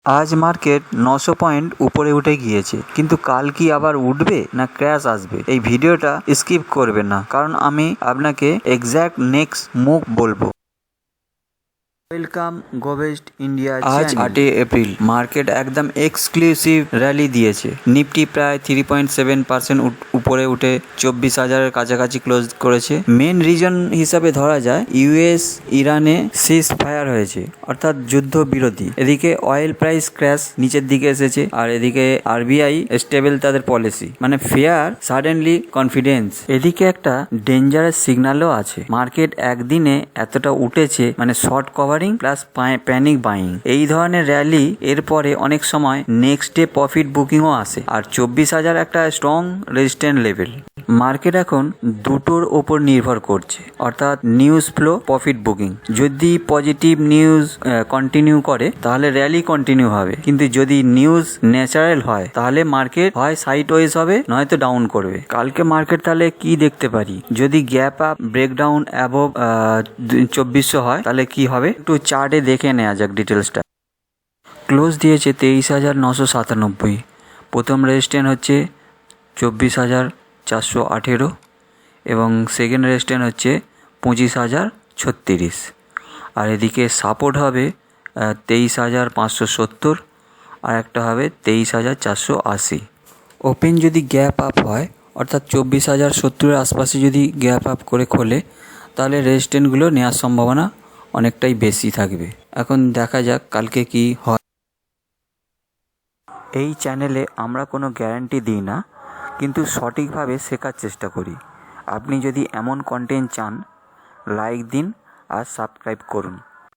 আজ market 900 point উপরে উঠে গিয়েছে, কিন্তু কাল কি আবার উঠবে না ক্র্যাশ আসবে? এই ভিডিওটা স্কিপ করবেন না, কারণ আমি আপনাকে এক্স্যাক্ট নেক্সট মুভ বলবো। Welcome Govest India. আজ 8 এপ্রিল মার্কেট একদম এক্সক্লুসিভ র্যালি দিয়েছে। নিফটি প্রায় 3.7% উপরে উঠে 24,000-এর কাছাকাছি ক্লোজ করেছে। মেন রিজন হিসাবে ধরা যায় ইউএস ইরানে সিজ ফায়ার হয়েছে, অর্থাৎ যুদ্ধ বিরতি। এদিকে অয়েল প্রাইস ক্র্যাশ নিচের দিকে এসেছে, আর এদিকে আরবিআই স্টেবল তাদের পলিসি, মানে ফেয়ার সাডেনলি কনফিডেন্স। এদিকে একটা ডেঞ্জারাস সিগন্যালও আছে। মার্কেট একদিনে এতটা উঠেছে, মানে short covering plus panic buying. এই ধরনের র্যালি এরপরে অনেক সময় নেক্সট ডে প্রফিট বুকিংও আসে, আর 24,000 একটা স্ট্রং রেজিস্ট্যান্ট লেভেল। মার্কেট এখন দুটোর ওপর নির্ভর করছে, অর্থাৎ নিউজ ফ্লো, প্রফিট বুকিং। যদি পজিটিভ নিউজ কন্টিনিউ করে তাহলে র্যালি কন্টিনিউ হবে, কিন্তু যদি নিউজ ন্যাচারাল হয় তাহলে মার্কেট হয় সাইড ওয়েজ হবে, নয়তো ডাউন করবে। কালকে মার্কেট তাহলে কি দেখতে পারি? যদি গ্যাপ আপ ব্রেকডাউন অ্যাবভ 2400 হয় তাহলে কি হবে একটু চার্টে দেখে নেওয়া যাক ডিটেলসটা। ক্লোজ দিয়েছে 23,997। প্রথম রেজিস্ট্যান্ট হচ্ছে 24,418 এবং সেকেন্ড রেজিস্ট্যান্ট হচ্ছে 25,036। আর এদিকে সাপোর্ট হবে 23,570, আর একটা হবে 23,480। ওপেন যদি গ্যাপ আপ হয়, অর্থাৎ 24,070-এর আশপাশে যদি গ্যাপ আপ করে খোলে, তাহলে রেজিস্ট্যান্টগুলো নেওয়ার সম্ভাবনা অনেকটাই বেশি থাকবে। এখন দেখা যাক কালকে কি হয়। এই চ্যানেলে আমরা কোনো গ্যারান্টি দিই না, কিন্তু সঠিকভাবে শেখার চেষ্টা করি। আপনি যদি এমন কন্টেন্ট চান, লাইক দিন আর সাবস্ক্রাইব করুন।